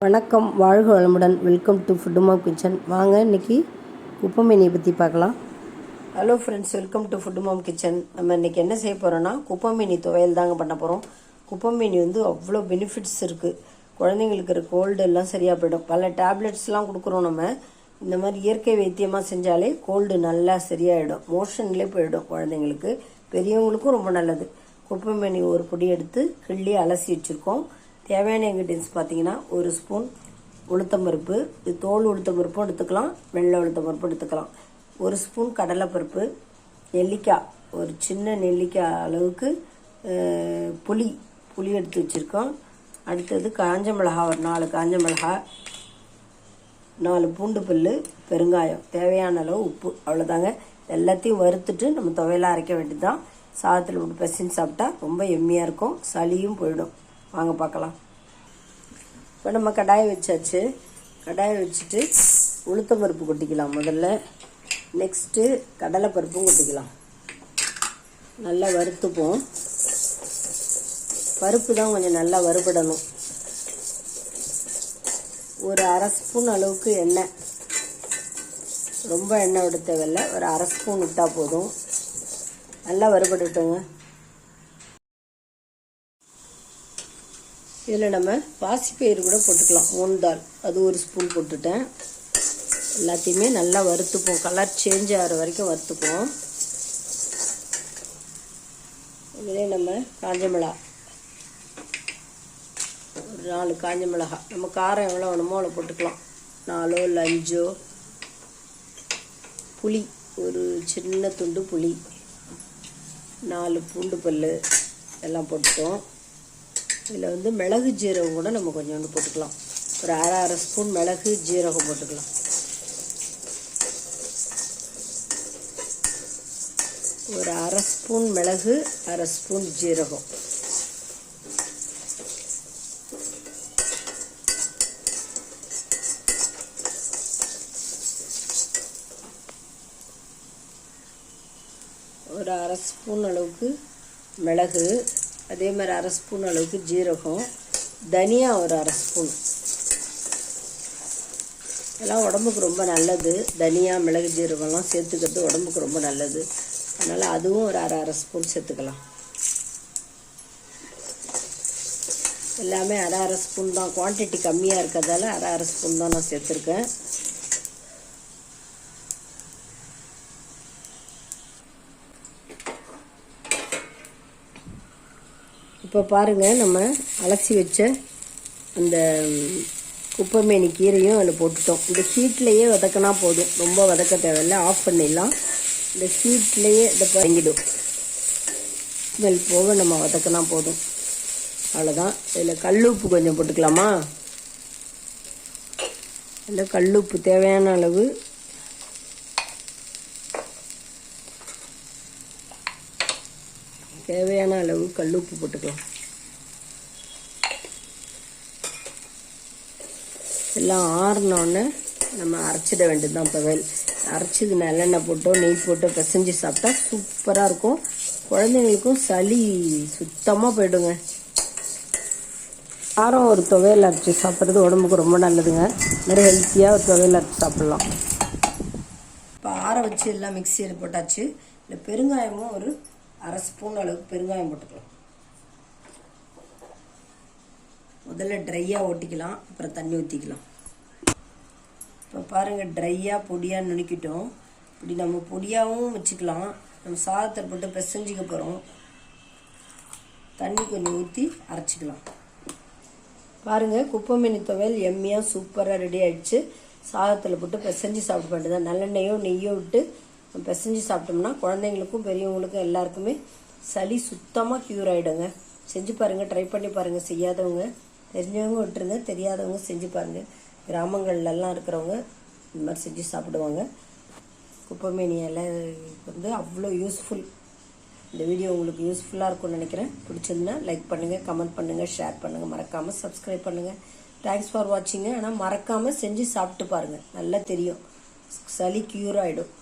வணக்கம், வாழ்க வளமுடன். Welcome to Food Mom Kitchen. வாங்க இன்றைக்கி குப்பைமேனியை பற்றி பார்க்கலாம். Hello friends, welcome to Food Mom Kitchen. நம்ம இன்றைக்கி என்ன செய்ய போகிறோன்னா குப்பைமேனி துவையல் தாங்க பண்ண போகிறோம். குப்பைமேனி அவ்வளோ பெனிஃபிட்ஸ் இருக்குது. குழந்தைங்களுக்கு இருக்கிற கோல்டு எல்லாம் சரியாக போயிடும். பல டேப்லெட்ஸ்லாம் கொடுக்குறோம். நம்ம இந்த மாதிரி இயற்கை வைத்தியமாக செஞ்சாலே கோல்டு நல்லா சரியாயிடும். மோஷன்லேயே போயிடும் குழந்தைங்களுக்கு. பெரியவங்களுக்கும் ரொம்ப நல்லது. குப்பைமேனி ஒரு பொடி எடுத்து கிள்ளி அலசி வச்சுருக்கோம். தேவையான இன்க்ரீடியன்ஸ் பார்த்தீங்கன்னா, ஒரு ஸ்பூன் உளுத்தம்பருப்பு, இது தோல் உளுத்தம்பருப்பும் எடுத்துக்கலாம், வெள்ளை உளுத்தம்பருப்பும் எடுத்துக்கலாம். ஒரு ஸ்பூன் கடலைப்பருப்பு, நெல்லிக்காய், ஒரு சின்ன நெல்லிக்காய் அளவுக்கு புளி எடுத்து வச்சுருக்கோம். அடுத்தது காஞ்ச மிளகா, ஒரு 4 காஞ்ச மிளகா, 4 பூண்டு பல், பெருங்காயம், தேவையான அளவு உப்பு, அவ்வளோதாங்க. எல்லாத்தையும் வறுத்துட்டு நம்ம துவையலாக அரைக்க வேண்டியது தான். சாதத்தில் போட்டு பிசைஞ்சு சாப்பிட்டா ரொம்ப எம்மியாக இருக்கும், சளியும் போயிடும். வாங்க பார்க்கலாம். இப்போ நம்ம கடாயை வச்சாச்சு. கடாயை வச்சுட்டு உளுத்தம்பருப்பு கொட்டிக்கலாம் முதல்ல. நெக்ஸ்ட்டு கடலைப்பருப்பும் கொட்டிக்கலாம். நல்லா வறுத்துப்போம். பருப்பு தான் கொஞ்சம் நல்லா வறுபடணும். ஒரு அரை ஸ்பூன் அளவுக்கு எண்ணெய், ரொம்ப எண்ணெய் விட தேவையில்லை, ஒரு அரை ஸ்பூன் விட்டால் போதும். நல்லா வறுபட்டுட்டோங்க. இதில் நம்ம பாசிப்பயிறு கூட போட்டுக்கலாம், மூந்தால், அது ஒரு ஸ்பூன் போட்டுட்டேன். எல்லாத்தையுமே நல்லா வறுத்துப்போம். கலர் சேஞ்ச் ஆகிற வரைக்கும் வறுத்துப்போம். இதிலே நம்ம காஞ்ச மிளகா, ஒரு 4 காஞ்ச மிளகா, நம்ம காரம் எவ்வளோ வேணுமோ அவ்வளோ போட்டுக்கலாம். 4 இல்லை 5. புளி, ஒரு சின்ன துண்டு புளி, 4 பூண்டு பல் எல்லாம் போட்டுட்டோம். இதில் மிளகு ஜீரகம் கூட நம்ம கொஞ்சோண்டு போட்டுக்கலாம். ஒரு அரை ஸ்பூன் மிளகு ஜீரகம் போட்டுக்கலாம். ஒரு அரை ஸ்பூன் மிளகு, அரை ஸ்பூன் ஜீரகம். ஒரு அரை ஸ்பூன் அளவுக்கு மிளகு, அதே மாதிரி அரை ஸ்பூன் அளவுக்கு ஜீரகம், தனியா ஒரு அரை ஸ்பூன். எல்லாம் உடம்புக்கு ரொம்ப நல்லது. தனியா, மிளகு, ஜீரகம்லாம் சேர்த்துக்கிறது உடம்புக்கு ரொம்ப நல்லது. அதனால் அதுவும் ஒரு அரை ஸ்பூன் சேர்த்துக்கலாம். எல்லாமே அரை ஸ்பூன் தான். குவான்டிட்டி கம்மியாக இருக்கிறதால அரை ஸ்பூன் தான் நான் சேர்த்துருக்கேன். இப்போ பாருங்கள், நம்ம அலசி வச்ச அந்த குப்பைமேனி கீரையும் அதில் போட்டுட்டோம். இந்த ஹீட்லேயே வதக்கினா போதும், ரொம்ப வதக்க தேவையில்லை, ஆஃப் பண்ணிடலாம். இந்த ஹீட்லேயே இதை பழங்கிடும். ஸ்மெல் போக நம்ம வதக்கினா போதும், அவ்வளோதான். இதில் கல்லுப்பு கொஞ்சம் போட்டுக்கலாமா? இதில் கல்லுப்பு தேவையான அளவு. தேவையான அளவு கல்லுப்பு போட்டுக்கலாம். எல்லாம் ஆறினோடனே நம்ம அரைச்சிட வேண்டியது தான் துவையல். அரைச்சிது நல்லெண்ணெய் போட்டோ நெய் போட்டோ பிசைஞ்சு சாப்பிட்டா சூப்பராக இருக்கும். குழந்தைங்களுக்கும் சளி சுத்தமாக போயிடுங்க. காரம் ஒரு துவையல் அரைச்சி சாப்பிட்றது உடம்புக்கு ரொம்ப நல்லதுங்க. நிறைய ஹெல்த்தியாக ஒரு துவையல் அரைச்சி சாப்பிட்லாம். இப்போ ஆற வச்சு எல்லாம் மிக்சியில் போட்டாச்சு. இல்லை பெருங்காயமும் ஒரு அரை ஸ்பூன் அளவுக்கு பெருங்காயம் போட்டுக்கலாம். முதல்ல ட்ரையாக ஓட்டிக்கலாம், அப்புறம் தண்ணி ஊற்றிக்கலாம். இப்போ பாருங்கள், ட்ரையாக பொடியாக நுணுக்கிட்டோம். இப்படி நம்ம பொடியாகவும் வச்சுக்கலாம். நம்ம சாதத்தில் போட்டு பிசைஞ்சிக்க போகிறோம். தண்ணி கொஞ்சம் ஊற்றி அரைச்சிக்கலாம். பாருங்கள், குப்பைமேனி துவையல் எம்மியாக சூப்பராக ரெடி ஆகிடுச்சு. சாதத்தில் போட்டு பிசைஞ்சு சாப்பிட வேண்டியதான். நல்லெண்ணெயோ நெய்யோ விட்டு பிசைஞ்சு சாப்பிட்டோம்னா குழந்தைங்களுக்கும் பெரியவங்களுக்கும் எல்லாருக்குமே சளி சுத்தமாக க்யூர் ஆகிடுங்க. செஞ்சு பாருங்கள், ட்ரை பண்ணி பாருங்கள். செய்யாதவங்க, தெரிஞ்சவங்க விட்டுருங்க, தெரியாதவங்க செஞ்சு பாருங்கள். கிராமங்கள்லாம் இருக்கிறவங்க இந்த மாதிரி செஞ்சு சாப்பிடுவாங்க. குப்பைமேனி இலை அவ்வளோ யூஸ்ஃபுல். இந்த வீடியோ உங்களுக்கு யூஸ்ஃபுல்லாக இருக்கும்னு நினைக்கிறேன். பிடிச்சிருந்தா லைக் பண்ணுங்கள், கமெண்ட் பண்ணுங்கள், ஷேர் பண்ணுங்கள், மறக்காமல் சப்ஸ்கிரைப் பண்ணுங்கள். Thanks for வாட்சிங்க. ஆனால் மறக்காமல் செஞ்சு சாப்பிட்டு பாருங்கள், நல்லா தெரியும், சளி க்யூர் ஆகிடும்.